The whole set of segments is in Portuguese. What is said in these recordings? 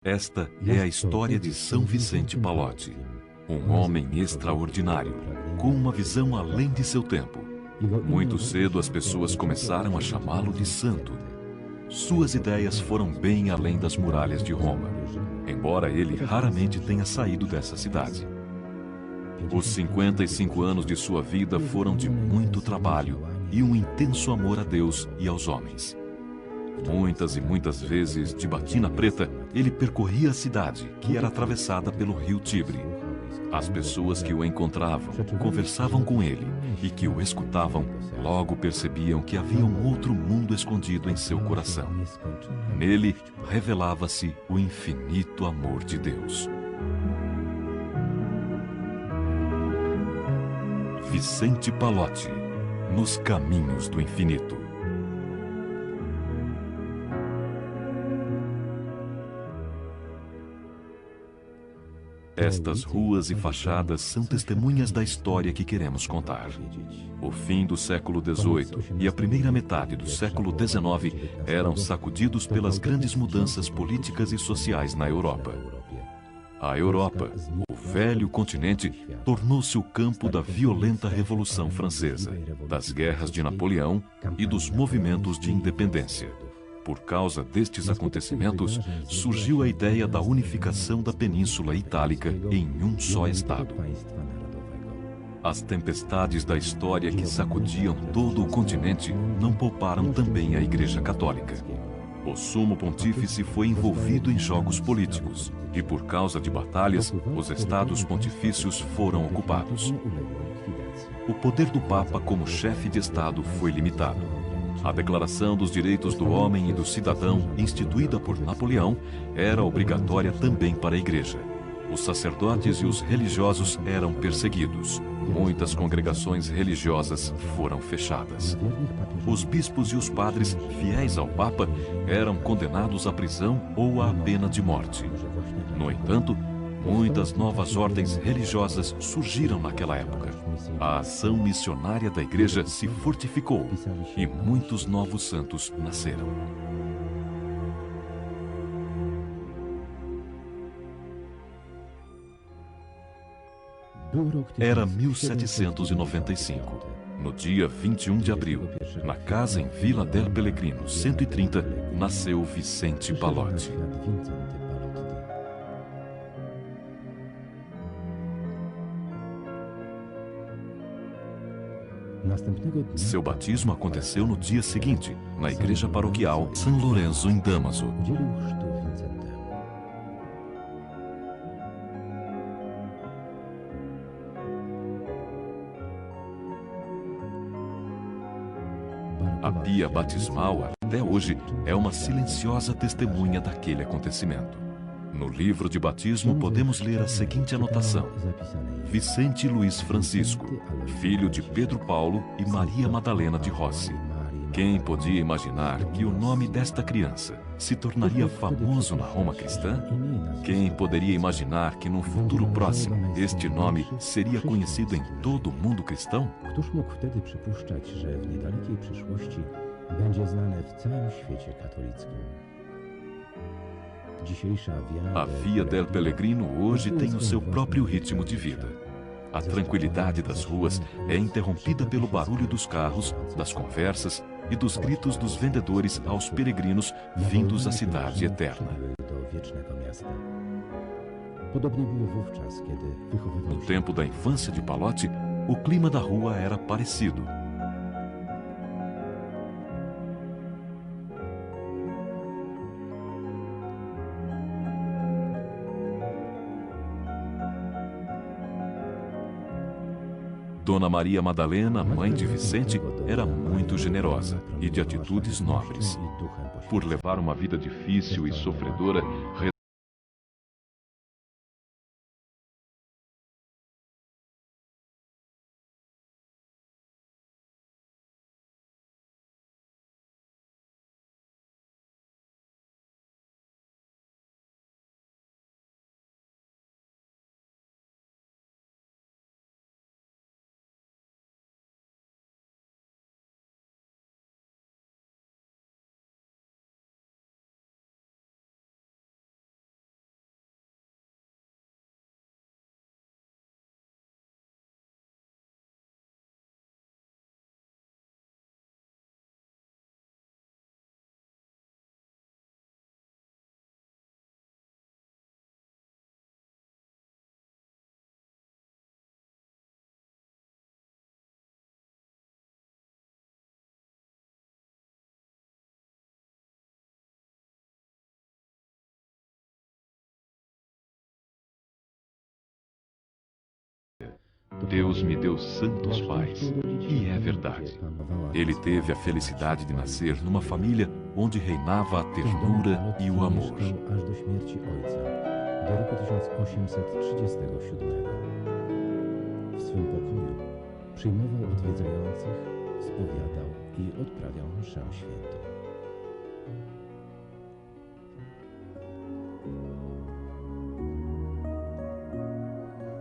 Esta é a história de São Vicente Pallotti, um homem extraordinário, com uma visão além de seu tempo. Muito cedo as pessoas começaram a chamá-lo de santo. Suas ideias foram bem além das muralhas de Roma, embora ele raramente tenha saído dessa cidade. Os 55 anos de sua vida foram de muito trabalho e um intenso amor a Deus e aos homens. Muitas e muitas vezes, de batina preta, ele percorria a cidade, que era atravessada pelo rio Tibre. As pessoas que o encontravam, conversavam com ele e que o escutavam, logo percebiam que havia um outro mundo escondido em seu coração. Nele revelava-se o infinito amor de Deus. Vicente Pallotti, nos caminhos do infinito. Estas ruas e fachadas são testemunhas da história que queremos contar. O fim do século XVIII e a primeira metade do século XIX eram sacudidos pelas grandes mudanças políticas e sociais na Europa. A Europa, o velho continente, tornou-se o campo da violenta Revolução Francesa, das guerras de Napoleão e dos movimentos de independência. Por causa destes acontecimentos, surgiu a ideia da unificação da Península Itálica em um só Estado. As tempestades da história que sacudiam todo o continente não pouparam também a Igreja Católica. O Sumo Pontífice foi envolvido em jogos políticos e, por causa de batalhas, os estados pontifícios foram ocupados. O poder do Papa como chefe de Estado foi limitado. A Declaração dos Direitos do Homem e do Cidadão, instituída por Napoleão, era obrigatória também para a Igreja. Os sacerdotes e os religiosos eram perseguidos. Muitas congregações religiosas foram fechadas. Os bispos e os padres, fiéis ao Papa, eram condenados à prisão ou à pena de morte. No entanto, muitas novas ordens religiosas surgiram naquela época. A ação missionária da Igreja se fortificou e muitos novos santos nasceram. Era 1795. No dia 21 de abril, na casa em Vila del Pellegrino, 130, nasceu Vicente Pallotti. Seu batismo aconteceu no dia seguinte, na igreja paroquial São Lourenço, em Damaso. A pia batismal, até hoje, é uma silenciosa testemunha daquele acontecimento. No livro de batismo podemos ler a seguinte anotação: Vicente Luiz Francisco, filho de Pedro Paulo e Maria Madalena de Rossi. Quem podia imaginar que o nome desta criança se tornaria famoso na Roma cristã? Quem poderia imaginar que num futuro próximo este nome seria conhecido em todo o mundo cristão? Któż mógł wtedy przypuszczać, że w niedalekiej przyszłości będzie znane w całym świecie katolickim? A Via del Pellegrino hoje tem o seu próprio ritmo de vida. A tranquilidade das ruas é interrompida pelo barulho dos carros, das conversas e dos gritos dos vendedores aos peregrinos vindos à cidade eterna. No tempo da infância de Pallotti, o clima da rua era parecido. Dona Maria Madalena, mãe de Vicente, era muito generosa e de atitudes nobres. Por levar uma vida difícil e sofredora, Deus me deu santos pais, e é verdade. Ele teve a felicidade de nascer numa família onde reinava a ternura e o amor. Aż do śmierci ojca, do roku 1837. W swym pokoju przyjmował odwiedzających, spowiadał i odprawiał mszę świętą.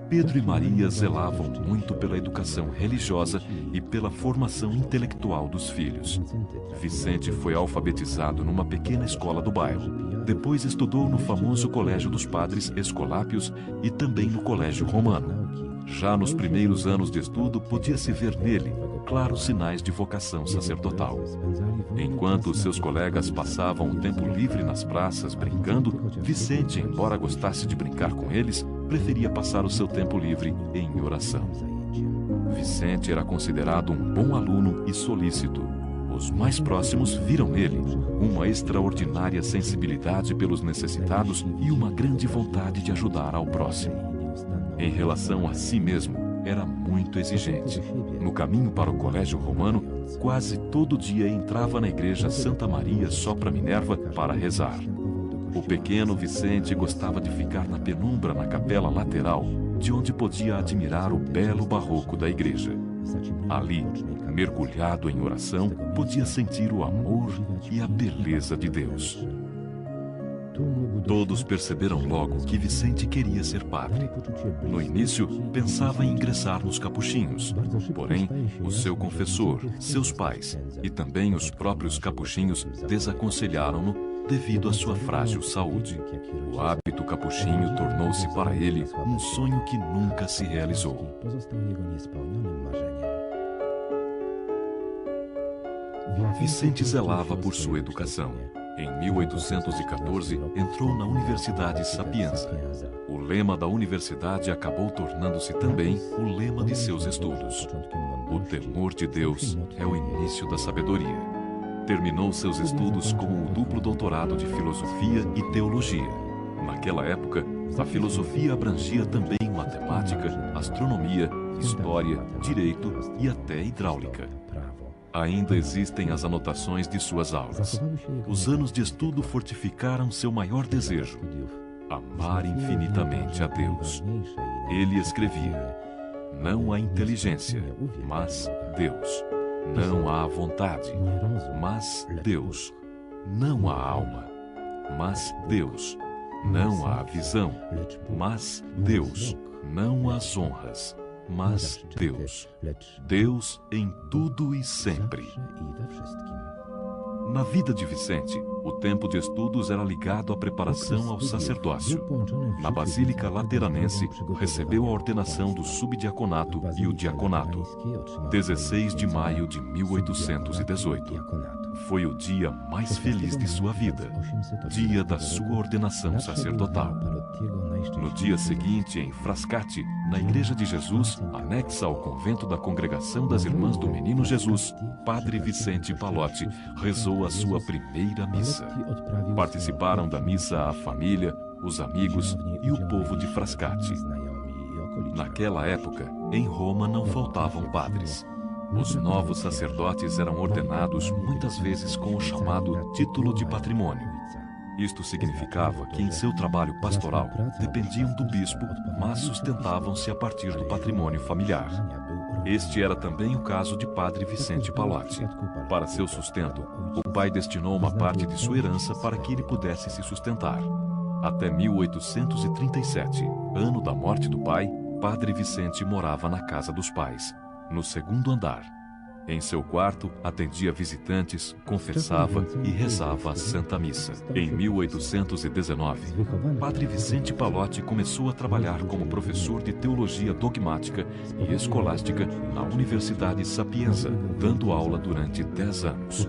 Pedro e Maria zelavam muito pela educação religiosa e pela formação intelectual dos filhos. Vicente foi alfabetizado numa pequena escola do bairro. Depois estudou no famoso Colégio dos Padres Escolápios e também no Colégio Romano. Já nos primeiros anos de estudo, podia-se ver nele claros sinais de vocação sacerdotal. Enquanto seus colegas passavam o tempo livre nas praças brincando, Vicente, embora gostasse de brincar com eles, preferia passar o seu tempo livre em oração. Vicente era considerado um bom aluno e solícito. Os mais próximos viram nele uma extraordinária sensibilidade pelos necessitados e uma grande vontade de ajudar ao próximo. Em relação a si mesmo, era muito exigente. No caminho para o Colégio Romano, quase todo dia entrava na igreja Santa Maria Sopra Minerva para rezar. O pequeno Vicente gostava de ficar na penumbra na capela lateral, de onde podia admirar o belo barroco da igreja. Ali, mergulhado em oração, podia sentir o amor e a beleza de Deus. Todos perceberam logo que Vicente queria ser padre. No início, pensava em ingressar nos capuchinhos. Porém, o seu confessor, seus pais e também os próprios capuchinhos desaconselharam-no devido à sua frágil saúde. O hábito capuchinho tornou-se para ele um sonho que nunca se realizou. Vicente zelava por sua educação. Em 1814, entrou na Universidade Sapienza. O lema da universidade acabou tornando-se também o lema de seus estudos. O temor de Deus é o início da sabedoria. Terminou seus estudos com o duplo doutorado de Filosofia e Teologia. Naquela época, a filosofia abrangia também matemática, astronomia, história, direito e até hidráulica. Ainda existem as anotações de suas aulas. Os anos de estudo fortificaram seu maior desejo: amar infinitamente a Deus. Ele escrevia: não há inteligência, mas Deus. Não há vontade, mas Deus. Não há alma, mas Deus. Não há visão, mas Deus. Não há honras, mas Deus. Deus em tudo e sempre. Na vida de Vicente, o tempo de estudos era ligado à preparação ao sacerdócio. Na Basílica Lateranense, recebeu a ordenação do subdiaconato e o diaconato. 16 de maio de 1818. Foi o dia mais feliz de sua vida, dia da sua ordenação sacerdotal. No dia seguinte, em Frascati, na Igreja de Jesus, anexa ao convento da Congregação das Irmãs do Menino Jesus, Padre Vicente Pallotti rezou a sua primeira missa. Participaram da missa a família, os amigos e o povo de Frascati. Naquela época, em Roma não faltavam padres. Os novos sacerdotes eram ordenados muitas vezes com o chamado título de patrimônio. Isto significava que em seu trabalho pastoral dependiam do bispo, mas sustentavam-se a partir do patrimônio familiar. Este era também o caso de Padre Vicente Pallotti. Para seu sustento, o pai destinou uma parte de sua herança para que ele pudesse se sustentar. Até 1837, ano da morte do pai, Padre Vicente morava na casa dos pais, no segundo andar. Em seu quarto, atendia visitantes, confessava e rezava a Santa Missa. Em 1819, Padre Vicente Pallotti começou a trabalhar como professor de teologia dogmática e escolástica na Universidade Sapienza, dando aula durante 10 anos.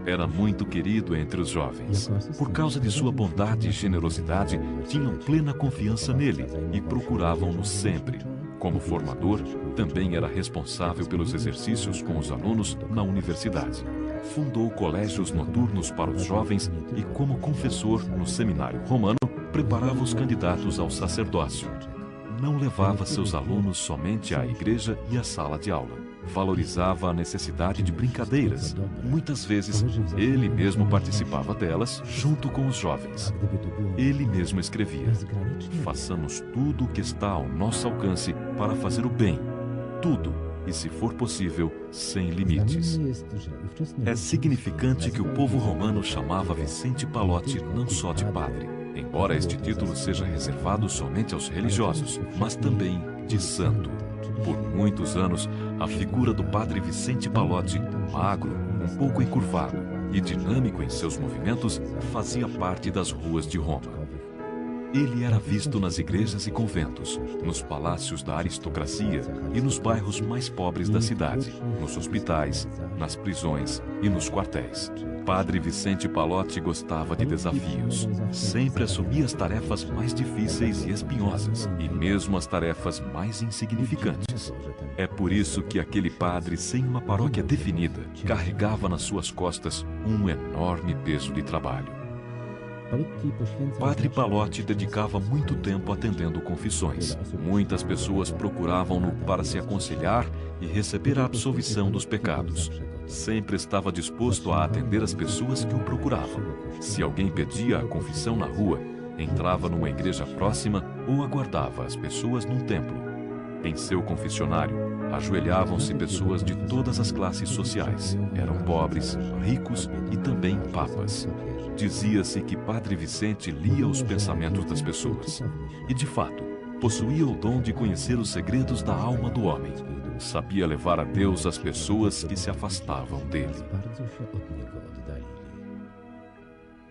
Era muito querido entre os jovens. Por causa de sua bondade e generosidade, tinham plena confiança nele e procuravam-no sempre. Como formador, também era responsável pelos exercícios com os alunos na universidade. Fundou colégios noturnos para os jovens e, como confessor no seminário romano, preparava os candidatos ao sacerdócio. não levava seus alunos somente à igreja e à sala de aula. Valorizava a necessidade de brincadeiras. Muitas vezes, ele mesmo participava delas junto com os jovens. Ele mesmo escrevia: façamos tudo o que está ao nosso alcance para fazer o bem. Tudo, e se for possível, sem limites. É significante que o povo romano chamava Vicente Pallotti não só de padre, embora este título seja reservado somente aos religiosos, mas também de santo. Por muitos anos, a figura do padre Vicente Pallotti, magro, um pouco encurvado e dinâmico em seus movimentos, fazia parte das ruas de Roma. Ele era visto nas igrejas e conventos, nos palácios da aristocracia e nos bairros mais pobres da cidade, nos hospitais, nas prisões e nos quartéis. Padre Vicente Pallotti gostava de desafios. Sempre assumia as tarefas mais difíceis e espinhosas, e mesmo as tarefas mais insignificantes. É por isso que aquele padre, sem uma paróquia definida, carregava nas suas costas um enorme peso de trabalho. Padre Pallotti dedicava muito tempo atendendo confissões. Muitas pessoas procuravam-no para se aconselhar e receber a absolvição dos pecados. Sempre estava disposto a atender as pessoas que o procuravam. Se alguém pedia a confissão na rua, entrava numa igreja próxima ou aguardava as pessoas num templo. Em seu confessionário, ajoelhavam-se pessoas de todas as classes sociais. Eram pobres, ricos e também papas. Dizia-se que Padre Vicente lia os pensamentos das pessoas. E, de fato, possuía o dom de conhecer os segredos da alma do homem. Sabia levar a Deus as pessoas que se afastavam dele.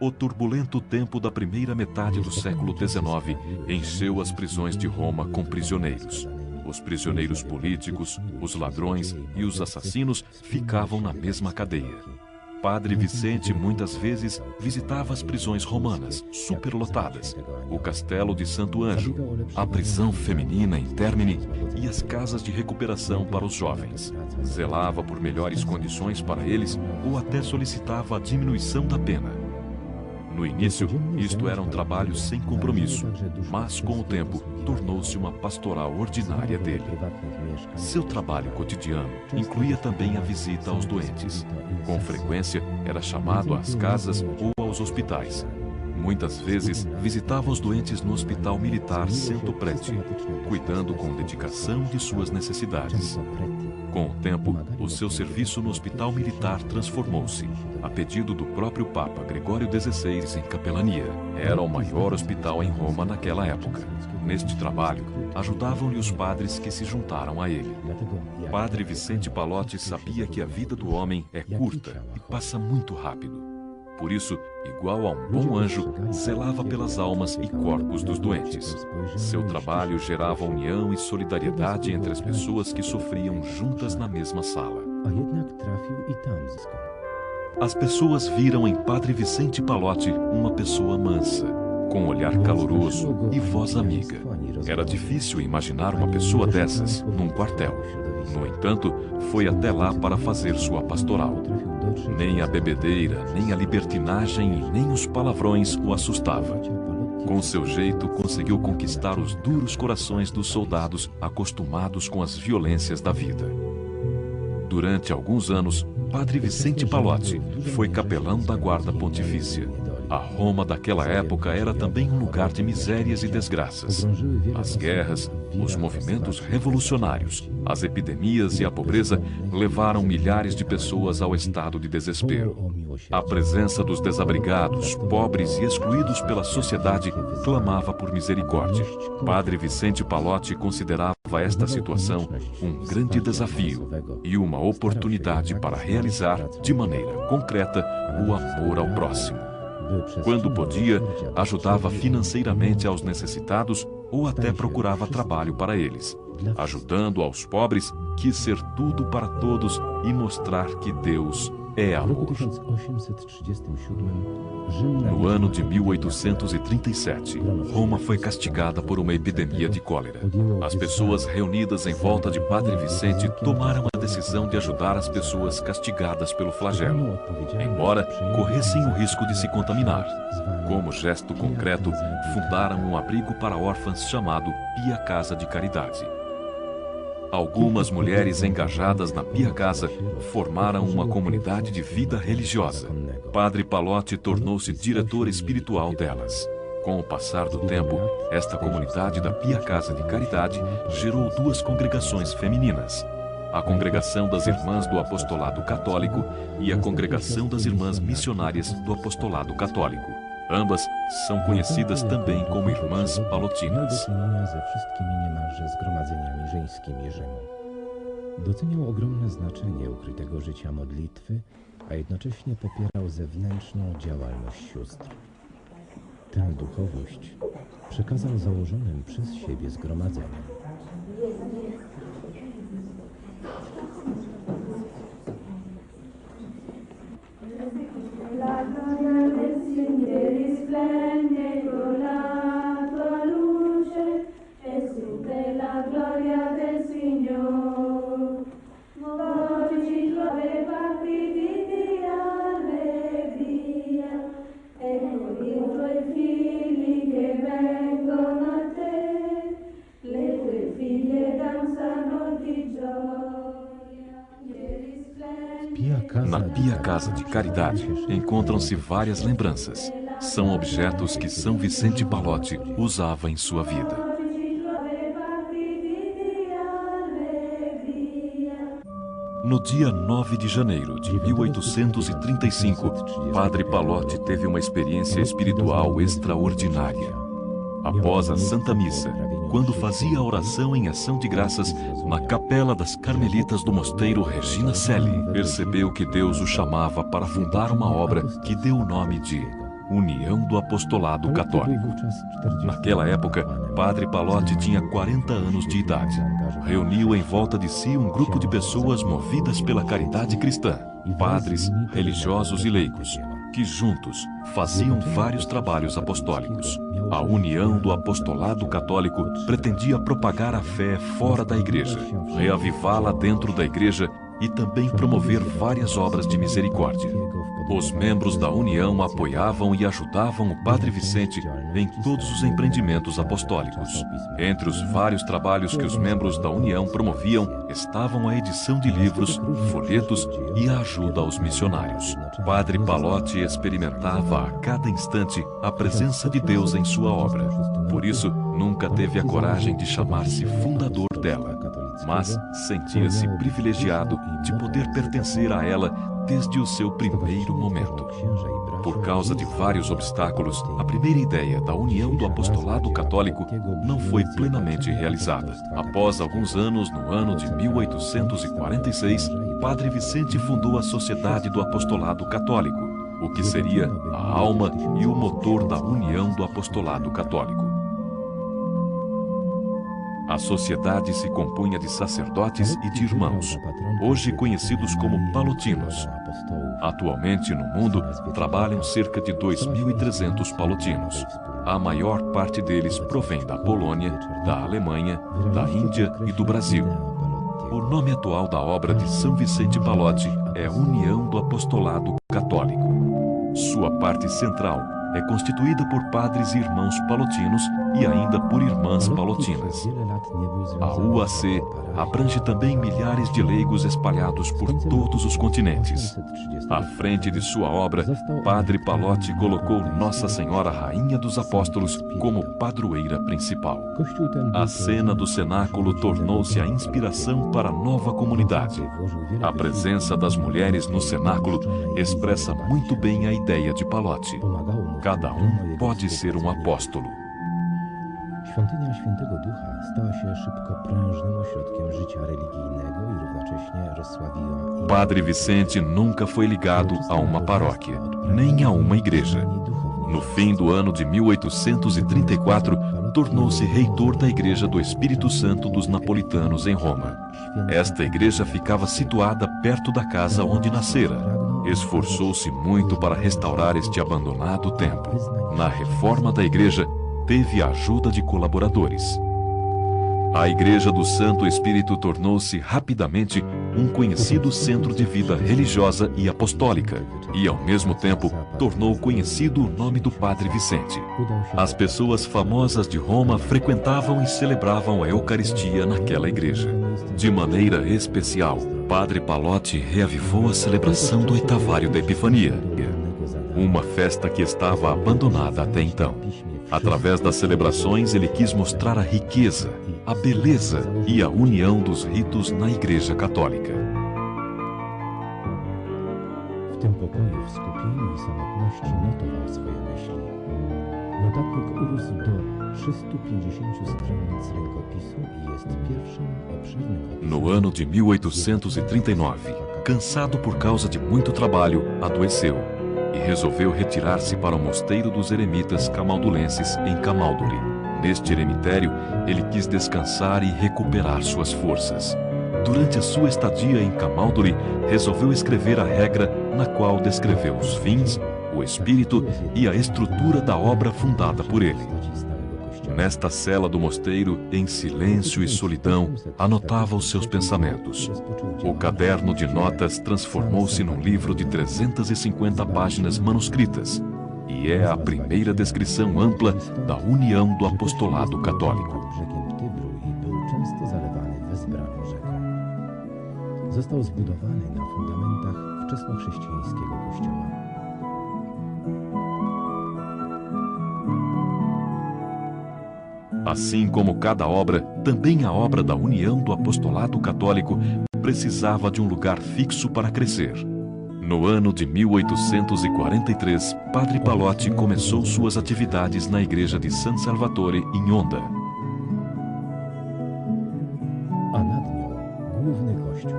O turbulento tempo da primeira metade do século XIX encheu as prisões de Roma com prisioneiros. Os prisioneiros políticos, os ladrões e os assassinos ficavam na mesma cadeia. Padre Vicente muitas vezes visitava as prisões romanas, superlotadas, o castelo de Santo Anjo, a prisão feminina em Termini e as casas de recuperação para os jovens. Zelava por melhores condições para eles ou até solicitava a diminuição da pena. No início, isto era um trabalho sem compromisso, mas com o tempo tornou-se uma pastoral ordinária dele. Seu trabalho cotidiano incluía também a visita aos doentes. Com frequência, era chamado às casas ou aos hospitais. Muitas vezes, visitava os doentes no Hospital Militar Cento Preti, cuidando com dedicação de suas necessidades. Com o tempo, o seu serviço no Hospital Militar transformou-se, a pedido do próprio Papa Gregório XVI, em capelania. Era o maior hospital em Roma naquela época. Neste trabalho, ajudavam-lhe os padres que se juntaram a ele. Padre Vicente Pallotti sabia que a vida do homem é curta e passa muito rápido. Por isso, igual a um bom anjo, zelava pelas almas e corpos dos doentes. Seu trabalho gerava união e solidariedade entre as pessoas que sofriam juntas na mesma sala. As pessoas viram em Padre Vicente Pallotti uma pessoa mansa, com olhar caloroso e voz amiga. Era difícil imaginar uma pessoa dessas num quartel. No entanto, foi até lá para fazer sua pastoral. Nem a bebedeira, nem a libertinagem e nem os palavrões o assustava. Com seu jeito, conseguiu conquistar os duros corações dos soldados acostumados com as violências da vida. Durante alguns anos, Padre Vicente Pallotti foi capelão da Guarda Pontifícia. A Roma daquela época era também um lugar de misérias e desgraças. As guerras, os movimentos revolucionários, as epidemias e a pobreza levaram milhares de pessoas ao estado de desespero. A presença dos desabrigados, pobres e excluídos pela sociedade clamava por misericórdia. Padre Vicente Pallotti considerava esta situação um grande desafio e uma oportunidade para realizar, de maneira concreta, o amor ao próximo. Quando podia, ajudava financeiramente aos necessitados ou até procurava trabalho para eles. Ajudando aos pobres, quis ser tudo para todos e mostrar que Deus é W roku amor. 1837 Rzym No ano de 1837, Roma foi castigada por uma epidemia de cólera. As pessoas reunidas em volta de Padre Vicente tomaram a decisão de ajudar as pessoas castigadas pelo flagelo, embora corressem o risco de se contaminar. Como gesto concreto, fundaram um abrigo para órfãs chamado Pia Casa de Caridade. Algumas mulheres engajadas na Pia Casa formaram uma comunidade de vida religiosa. Padre Palotti tornou-se diretor espiritual delas. Com o passar do tempo, esta comunidade da Pia Casa de Caridade gerou duas congregações femininas: a Congregação das Irmãs do Apostolado Católico e a Congregação das Irmãs Missionárias do Apostolado Católico. Ambas são conhecidas também como Irmãs Palotinas. Ze wszystkimi niemalże zgromadzeniami żeńskimi Rzymu. Doceniał ogromne znaczenie ukrytego życia modlitwy, a jednocześnie popierał zewnętrzną działalność sióstr. Tę duchowość przekazał założonym przez siebie zgromadzeniom. La gloria del Signore risplende con la tua luce, Gesù della gloria del Signore. Oggi tuoi partiti di allegria, ecco i tuoi figli che vengono a te, le tue figlie danzano di gioia. Na Pia Casa de Caridade encontram-se várias lembranças. São objetos que São Vicente Palotti usava em sua vida. No dia 9 de janeiro de 1835, Padre Palotti teve uma experiência espiritual extraordinária. Após a Santa Missa, quando fazia a oração em ação de graças na capela das Carmelitas do Mosteiro Regina Coeli, percebeu que Deus o chamava para fundar uma obra que deu o nome de União do Apostolado Católico. Naquela época, Padre Palotti tinha 40 anos de idade. Reuniu em volta de si um grupo de pessoas movidas pela caridade cristã, padres, religiosos e leigos, que juntos faziam vários trabalhos apostólicos. A União do Apostolado Católico pretendia propagar a fé fora da igreja, reavivá-la dentro da igreja e também promover várias obras de misericórdia. Os membros da União apoiavam e ajudavam o Padre Vicente em todos os empreendimentos apostólicos. Entre os vários trabalhos que os membros da União promoviam estavam a edição de livros, folhetos e a ajuda aos missionários. Padre Palotti experimentava a cada instante a presença de Deus em sua obra. Por isso, nunca teve a coragem de chamar-se fundador dela, mas sentia-se privilegiado de poder pertencer a ela desde o seu primeiro momento. Por causa de vários obstáculos, a primeira ideia da União do Apostolado Católico não foi plenamente realizada. Após alguns anos, no ano de 1846, Padre Vicente fundou a Sociedade do Apostolado Católico, o que seria a alma e o motor da União do Apostolado Católico. A sociedade se compunha de sacerdotes e de irmãos, hoje conhecidos como palotinos. Atualmente, no mundo, trabalham cerca de 2.300 palotinos. A maior parte deles provém da Polônia, da Alemanha, da Índia e do Brasil. O nome atual da obra de São Vicente Palotti é União do Apostolado Católico. Sua parte central é constituída por padres e irmãos palotinos e ainda por irmãs palotinas. A UAC abrange também milhares de leigos espalhados por todos os continentes. À frente de sua obra, Padre Palotti colocou Nossa Senhora Rainha dos Apóstolos como padroeira principal. A cena do cenáculo tornou-se a inspiração para a nova comunidade. A presença das mulheres no cenáculo expressa muito bem a ideia de Palotti. Cada um pode ser um apóstolo. Świątynia Świętego Ducha stała się szybko prężnym ośrodkiem życia religijnego i równocześnie rozsławiła... Padre Vicente nunca foi ligado a uma paróquia, nem a uma igreja. No fim do ano de 1834, tornou-se reitor da Igreja do Espírito Santo dos Napolitanos em Roma. Esta igreja ficava situada perto da casa onde nascera. Esforçou-se muito para restaurar este abandonado templo. Na reforma da igreja, teve a ajuda de colaboradores. A Igreja do Santo Espírito tornou-se rapidamente um conhecido centro de vida religiosa e apostólica, e ao mesmo tempo tornou conhecido o nome do Padre Vicente. As pessoas famosas de Roma frequentavam e celebravam a Eucaristia naquela igreja. De maneira especial, Padre Palotti reavivou a celebração do oitavário da Epifania, uma festa que estava abandonada até então. Através das celebrações, ele quis mostrar a riqueza, a beleza e a união dos ritos na Igreja Católica. W tym pokoju w skupieniu i samotności notował swoje myśli. Notatnik urósł do 350 stronnic rękopisu i jest pierwszym obszernym opisem. No ano de 1839, cansado por causa de muito trabalho, adoeceu e resolveu retirar-se para o mosteiro dos eremitas camaldulenses em Camaldoli. Neste eremitério, ele quis descansar e recuperar suas forças. Durante a sua estadia em Camaldoli, resolveu escrever a regra na qual descreveu os fins, o espírito e a estrutura da obra fundada por ele. Nesta cela do mosteiro, em silêncio e solidão, anotava os seus pensamentos. O caderno de notas transformou-se num livro de 350 páginas manuscritas, e é a primeira descrição ampla da união do apostolado católico. Został zbudowany na fundamentach wczesnochrześcijańskiego kościoła. Assim como cada obra, também a obra da união do apostolado católico precisava de um lugar fixo para crescer. No ano de 1843, Padre Palotti começou suas atividades na igreja de San Salvatore em Onda. A nad nią główny kościół.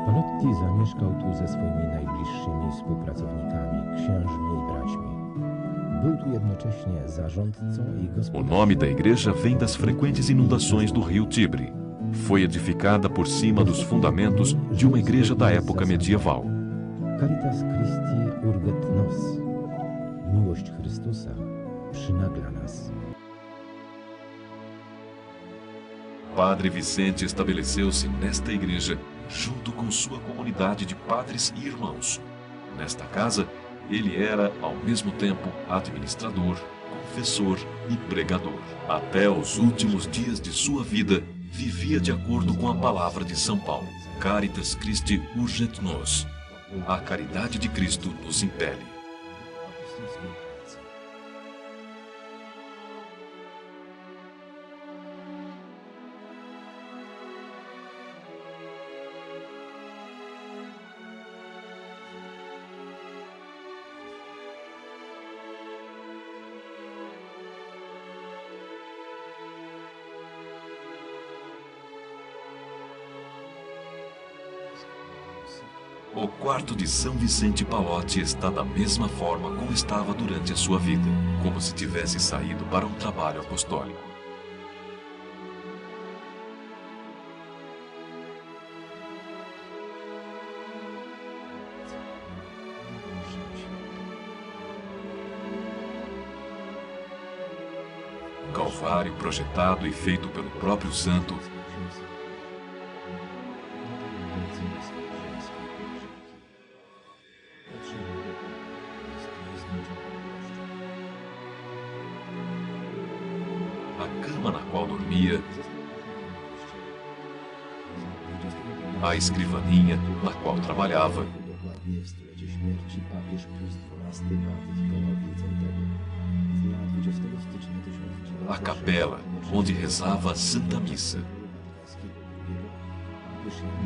Palotti zamieszkał tu ze swoimi najbliższymi współpracownikami, księżmi i braćmi. Był tu jednocześnie zarządcą i O gospodarzem. nome da igreja vem das frequentes inundações do rio Tibre. Foi edificada por cima dos fundamentos de uma igreja da época medieval. Caritas Christi urget nos. Miłość Chrystusa przynagla nas. Padre Vicente estabeleceu-se nesta igreja junto com sua comunidade de padres e irmãos. Nesta casa, ele era, ao mesmo tempo, administrador, confessor e pregador. Até os últimos dias de sua vida, vivia de acordo com a palavra de São Paulo. Caritas Christi urget nos. A caridade de Cristo nos impele. O quarto de São Vicente Palotti está da mesma forma como estava durante a sua vida, como se tivesse saído para um trabalho apostólico. Um calvário projetado e feito pelo próprio santo, a cama na qual dormia, a escrivaninha na qual trabalhava, Dokładnie w stulecie śmierci papież Pius XII beatyfikował Wincentego. Dnia 20 stycznia 1900 a capela onde rezava a Santa Missa.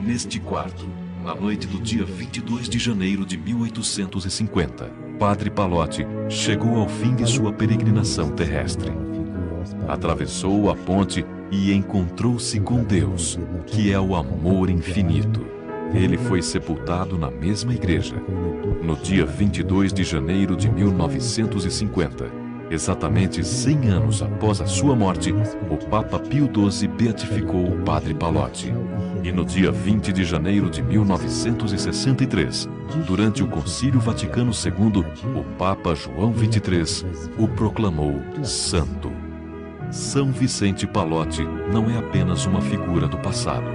Neste quarto, na noite do dia 22 de janeiro de 1850, Padre Palotti chegou ao fim de sua peregrinação terrestre. Atravessou a ponte e encontrou-se com Deus, que é o amor infinito. Ele foi sepultado na mesma igreja, no dia 22 de janeiro de 1950, Exatamente 100 anos após a sua morte, o Papa Pio XII beatificou o Padre Palotti. E no dia 20 de janeiro de 1963, durante o Concílio Vaticano II, o Papa João XXIII o proclamou santo. São Vicente Palotti não é apenas uma figura do passado.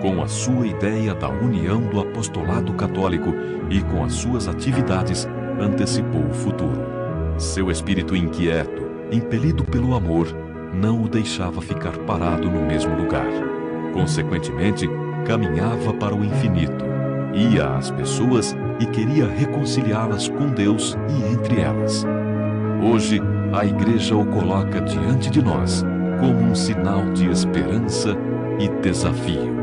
Com a sua ideia da união do apostolado católico e com as suas atividades, antecipou o futuro. Seu espírito inquieto, impelido pelo amor, não o deixava ficar parado no mesmo lugar. Consequentemente, caminhava para o infinito, ia às pessoas e queria reconciliá-las com Deus e entre elas. Hoje, a Igreja o coloca diante de nós como um sinal de esperança e desafio.